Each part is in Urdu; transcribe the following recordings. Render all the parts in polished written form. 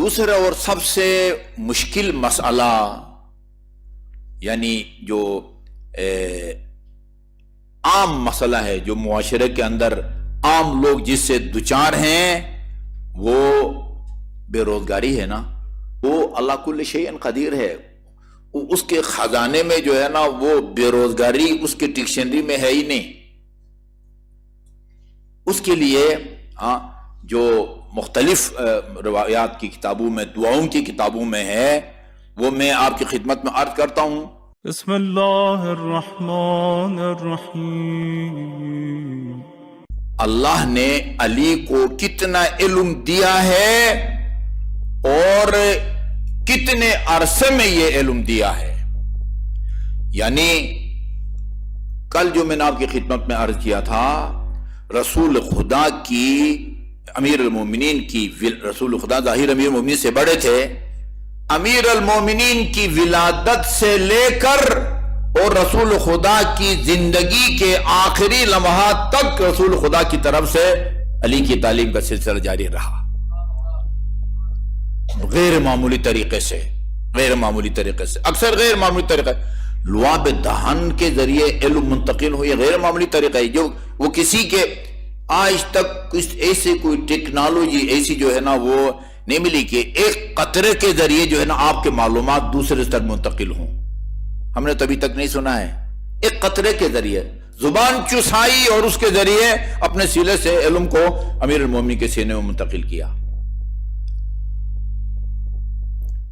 دوسرا اور سب سے مشکل مسئلہ، یعنی جو عام مسئلہ ہے، جو معاشرے کے اندر عام لوگ جس سے دوچار ہیں، وہ بے روزگاری ہے نا۔ وہ اللہ کل شیء قدیر ہے، اس کے خزانے میں جو ہے نا وہ بے روزگاری اس کے ڈکشنری میں ہے ہی نہیں۔ اس کے لیے جو مختلف روایات کی کتابوں میں، دعاؤں کی کتابوں میں ہے، وہ میں آپ کی خدمت میں عرض کرتا ہوں۔ بسم اللہ الرحمن الرحیم۔ اللہ نے علی کو کتنا علم دیا ہے اور کتنے عرصے میں یہ علم دیا ہے۔ یعنی کل جو میں نے آپ کی خدمت میں عرض کیا تھا، رسول خدا کی، امیر المومنین کی، رسول خدا ظاہر امیر المومنین سے بڑے تھے، امیر المومنین کی ولادت سے لے کر اور رسول خدا کی زندگی کے آخری لمحات تک رسول خدا کی طرف سے علی کی تعلیم کا سلسلہ جاری رہا، غیر معمولی طریقے سے، غیر معمولی طریقے سے، اکثر غیر معمولی طریقے، لعاب دہن کے ذریعے علم منتقل ہو، یہ غیر معمولی طریقہ ہے، جو وہ کسی کے آج تک کچھ ایسے کوئی ٹیکنالوجی ایسی جو ہے نا وہ نہیں ملی کہ ایک قطرے کے ذریعے جو ہے نا آپ کے معلومات دوسرے تک منتقل ہوں۔ ہم نے تو ابھی تک نہیں سنا ہے، ایک قطرے کے ذریعے زبان چسائی اور اس کے ذریعے اپنے سینے سے علم کو امیر المومنین کے سینے میں منتقل کیا۔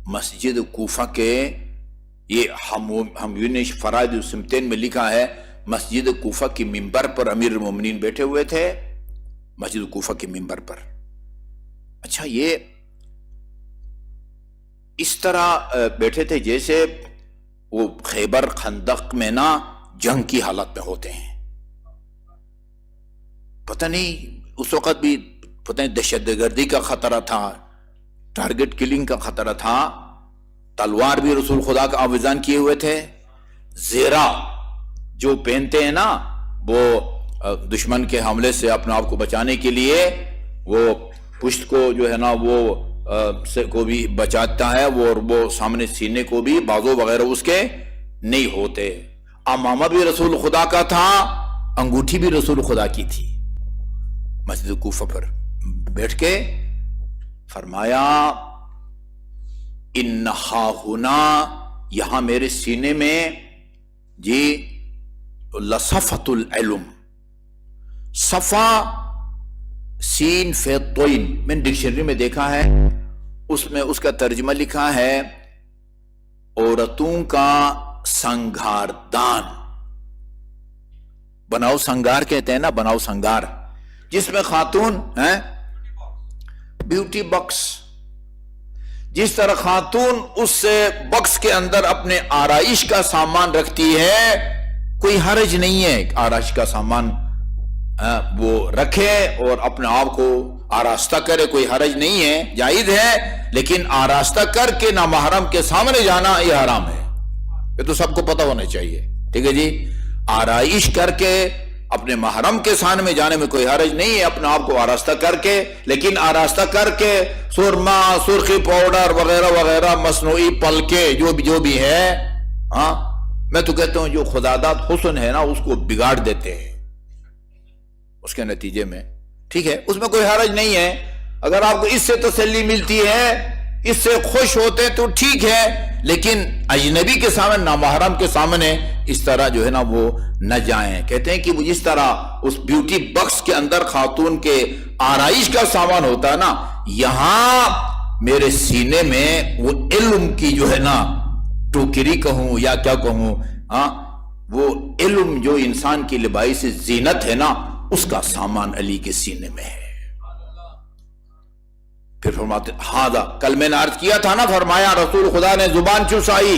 مسجد کوفہ کے یہ ہم فرائض السمتین میں لکھا ہے، مسجد کوفہ کی منبر پر امیر المومنین بیٹھے ہوئے تھے، مسجد کوفہ کی منبر پر۔ اچھا، یہ اس طرح بیٹھے تھے جیسے وہ خیبر خندق میں نا جنگ کی حالت میں ہوتے ہیں۔ پتہ نہیں اس وقت بھی پتہ نہیں دہشت گردی کا خطرہ تھا، ٹارگٹ کلنگ کا خطرہ تھا، تلوار بھی رسول خدا کا آویزان کیے ہوئے تھے، زیرہ جو پہنتے ہیں نا وہ دشمن کے حملے سے اپنے آپ کو بچانے کے لیے، وہ پشت کو جو ہے نا وہ سے کو بھی بچاتا ہے، وہ سامنے سینے کو بھی بازو وغیرہ اس کے نہیں ہوتے۔ امامہ بھی رسول خدا کا تھا، انگوٹھی بھی رسول خدا کی تھی۔ مسجد کوفہ پر بیٹھ کے فرمایا، انہا ہنا، یہاں میرے سینے میں جی لصفۃ العلم، صفا سین فیطوین، میں نے ڈکشنری میں دیکھا ہے، اس میں اس کا ترجمہ لکھا ہے عورتوں کا سنگھار دان، بناؤ سنگار کہتے ہیں نا، بناؤ سنگار، جس میں خاتون ہیں بیوٹی بکس، جس طرح خاتون اس بکس کے اندر اپنے آرائش کا سامان رکھتی ہے، کوئی حرج نہیں ہے آرائش کا سامان وہ رکھے اور اپنے آپ کو آراستہ کرے، کوئی حرج نہیں ہے، جائز ہے، لیکن آراستہ کر کے نامحرم کے سامنے جانا یہ حرام ہے، یہ تو سب کو پتہ ہونا چاہیے، ٹھیک ہے جی۔ آرائش کر کے اپنے محرم کے سامنے میں جانے میں کوئی حرج نہیں ہے، اپنے آپ کو آراستہ کر کے، لیکن آراستہ کر کے سرما، سرخی پاؤڈر وغیرہ وغیرہ، مصنوعی پلکے جو بھی ہے، میں تو کہتا ہوں جو خداداد حسن ہے نا اس کو بگاڑ دیتے ہیں اس کے نتیجے میں، ٹھیک ہے، اس میں کوئی حرج نہیں ہے۔ اگر آپ کو اس سے تسلی ملتی ہے، اس سے خوش ہوتے تو ٹھیک ہے، لیکن اجنبی کے سامنے، نامحرم کے سامنے اس طرح جو ہے نا وہ نہ جائیں۔ کہتے ہیں کہ وہ جس طرح اس بیوٹی بکس کے اندر خاتون کے آرائش کا سامان ہوتا ہے نا، یہاں میرے سینے میں وہ علم کی جو ہے نا ٹوکری کہوں یا کیا کہوں، وہ علم جو انسان کی لباس زینت ہے نا، اس کا سامان علی کے سینے میں ہے۔ پھر فرماتے ہاذا، کل میں نے عرض کیا تھا نا، فرمایا رسول خدا نے زبان چسائی،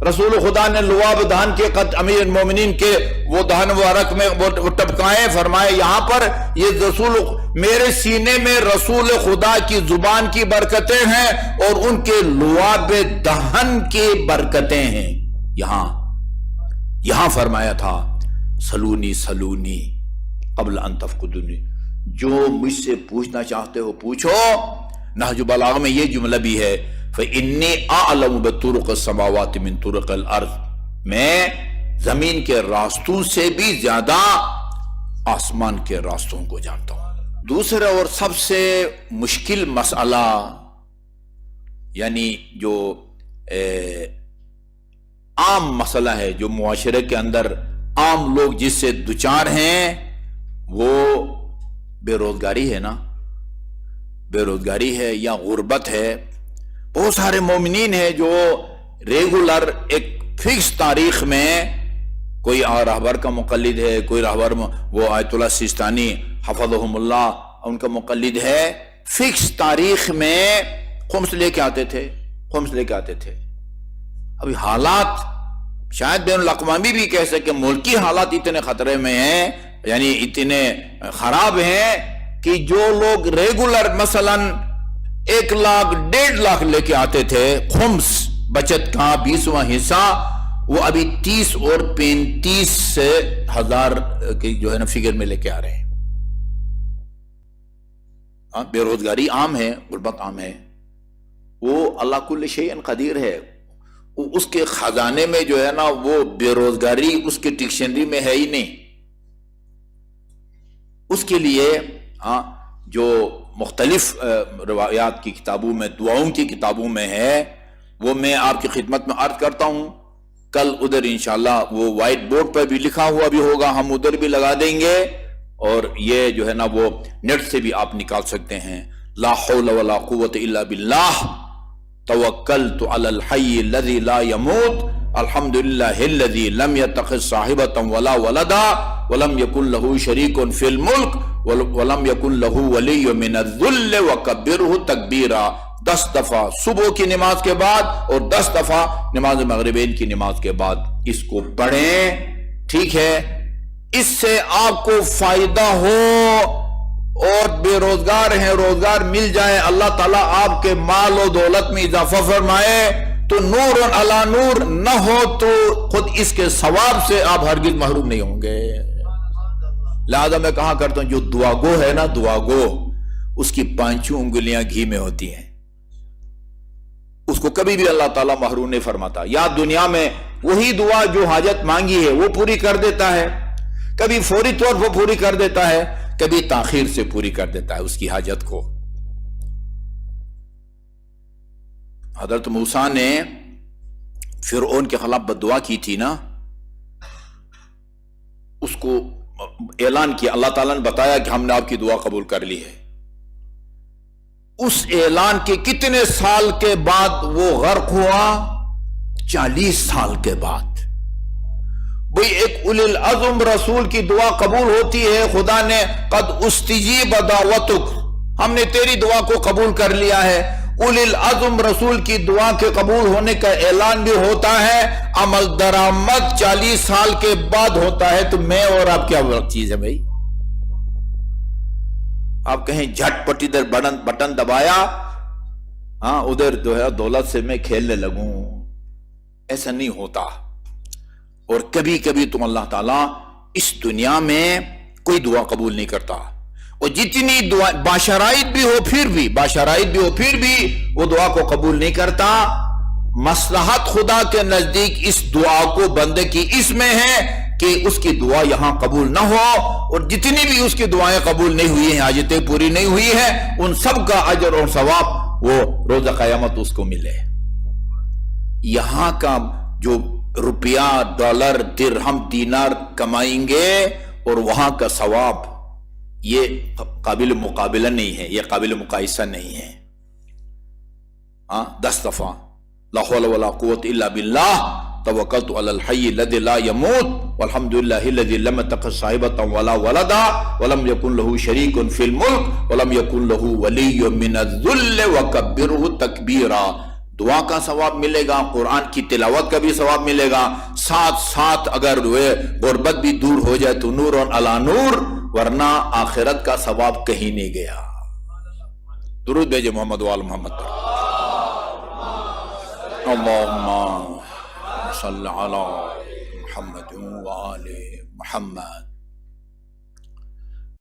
رسول خدا نے لعاب دہن کے قد امیر المومنین کے وہ دہن مبارک میں وہ ٹپکائے، فرمایا یہاں پر یہ رسول میرے سینے میں رسول خدا کی زبان کی برکتیں ہیں اور ان کے لعاب دہن کی برکتیں ہیں۔ یہاں فرمایا تھا سلونی سلونی قبل ان تفقدونی، جو مجھ سے پوچھنا چاہتے ہو پوچھو، نہج بلاغہ میں یہ جملہ بھی ہے فإنی اعلم بطرق السماوات من طرق الارض، میں زمین کے راستوں سے بھی زیادہ آسمان کے راستوں کو جانتا ہوں۔ دوسرا اور سب سے مشکل مسئلہ، یعنی جو عام مسئلہ ہے، جو معاشرے کے اندر عام لوگ جس سے دوچار ہیں، وہ بے روزگاری ہے نا، بے روزگاری ہے یا غربت ہے۔ بہت سارے مومنین ہیں جو ریگولر ایک فکس تاریخ میں، کوئی رہبر کا مقلد ہے، کوئی رہبر وہ آیت اللہ سیستانی حفظہم اللہ ان کا مقلد ہے، فکس تاریخ میں خمس لے کے آتے تھے، خمس لے کے آتے تھے۔ ابھی حالات شاید بین الاقوامی بھی کہہ سکے، ملکی حالات اتنے خطرے میں ہیں، یعنی اتنے خراب ہیں کہ جو لوگ ریگولر مثلا 1 لاکھ 1.5 لاکھ لے کے آتے تھے خمس بچت کا 20واں حصہ، وہ ابھی 30 اور 35 ہزار کی جو ہے نا فگر میں لے کے آ رہے ہیں۔ بے روزگاری عام ہے، غربت عام ہے۔ وہ اللہ کل شیء قدیر ہے، اس کے خزانے میں جو ہے نا وہ بے روزگاری اس کے ڈکشنری میں ہے ہی نہیں۔ اس کے لیے جو مختلف روایات کی کتابوں میں، دعاؤں کی کتابوں میں ہے، وہ میں آپ کی خدمت میں عرض کرتا ہوں۔ کل ادھر انشاءاللہ وہ وائٹ بورڈ پر بھی لکھا ہوا بھی ہوگا، ہم ادھر بھی لگا دیں گے، اور یہ جو ہے نا وہ نیٹ سے بھی آپ نکال سکتے ہیں۔ لا حول ولا قوت الا باللہ، توکلت علی الحی الذی لا يموت، الحمدللہ الذی لم يتخذ صاحبۃ ولا ولدا ولم یکن له شریک فی الملک ولم یکن له ولی من الذل وکبرہ تکبیرا۔ 10 دفعہ صبح کی نماز کے بعد اور 10 دفعہ نماز مغربین کی نماز کے بعد اس کو پڑھیں، ٹھیک ہے؟ اس سے آپ کو فائدہ ہو، اور بے روزگار ہیں روزگار مل جائے، اللہ تعالیٰ آپ کے مال و دولت میں اضافہ فرمائے، تو نور علی نور نہ ہو تو خود اس کے ثواب سے آپ ہرگز محروم نہیں ہوں گے۔ لہذا میں کہا کرتا ہوں، جو دعا گو ہے نا، دعا گو، اس کی 5 انگلیاں گھی میں ہوتی ہیں، اس کو کبھی بھی اللہ تعالیٰ محروم نہیں فرماتا۔ یا دنیا میں وہی دعا جو حاجت مانگی ہے وہ پوری کر دیتا ہے، کبھی فوری طور پر پوری کر دیتا ہے، کبھی تاخیر سے پوری کر دیتا ہے اس کی حاجت کو۔ حضرت موسیٰ نے فرعون کے خلاف بددعا کی تھی نا، اس کو اعلان کیا، اللہ تعالیٰ نے بتایا کہ ہم نے آپ کی دعا قبول کر لی ہے۔ اس اعلان کے کتنے سال کے بعد وہ غرق ہوا؟ 40 سال کے بعد۔ بھئی ایک اولی العزم رسول کی دعا قبول ہوتی ہے، خدا نے قد استجیب دعوتک، ہم نے تیری دعا کو قبول کر لیا ہے۔ اولی العزم رسول کی دعا کے قبول ہونے کا اعلان بھی ہوتا ہے، عمل درآمد 40 سال کے بعد ہوتا ہے، تو میں اور آپ کیا چیز ہے بھائی؟ آپ کہیں جھٹ پٹ ادھر بٹن دبایا، ادھر جو ہے دولت سے میں کھیلنے لگوں، ایسا نہیں ہوتا۔ اور کبھی کبھی تم اللہ تعالیٰ اس دنیا میں کوئی دعا قبول نہیں کرتا، اور جتنی دعا باشرائط بھی ہو پھر بھی وہ دعا کو قبول نہیں کرتا۔ مصلحت خدا کے نزدیک اس دعا کو بندے کی اس میں ہے کہ اس کی دعا یہاں قبول نہ ہو، اور جتنی بھی اس کی دعائیں قبول نہیں ہوئی ہیں، حاجتیں پوری نہیں ہوئی ہیں، ان سب کا اجر اور ثواب وہ روز قیامت اس کو ملے۔ یہاں کا جو روپیہ، ڈالر، درہم، دینار کمائیں گے اور وہاں کا ثواب، یہ قابل مقابلہ نہیں ہے، یہ قابل مقایسہ نہیں ہے۔ 10 دفعہ لا حول ولا قوت الا باللہ، توکلت علی الحی الذی لا يموت والحمدللہ الذی لم يتخذ صاحبۃ ولا ولدا ولم یکن له شریک فی الملک ولم یکن له ولی من الذل وکبرہ تکبیرا۔ دعا کا ثواب ملے گا، قرآن کی تلاوت کا بھی ثواب ملے گا، ساتھ اگر غربت بھی دور ہو جائے تو نور علی نور، ورنہ آخرت کا ثواب کہیں نہیں گیا۔ درود بھیجے محمد وآل محمد پر۔ اللہم صل علی محمد وآل محمد۔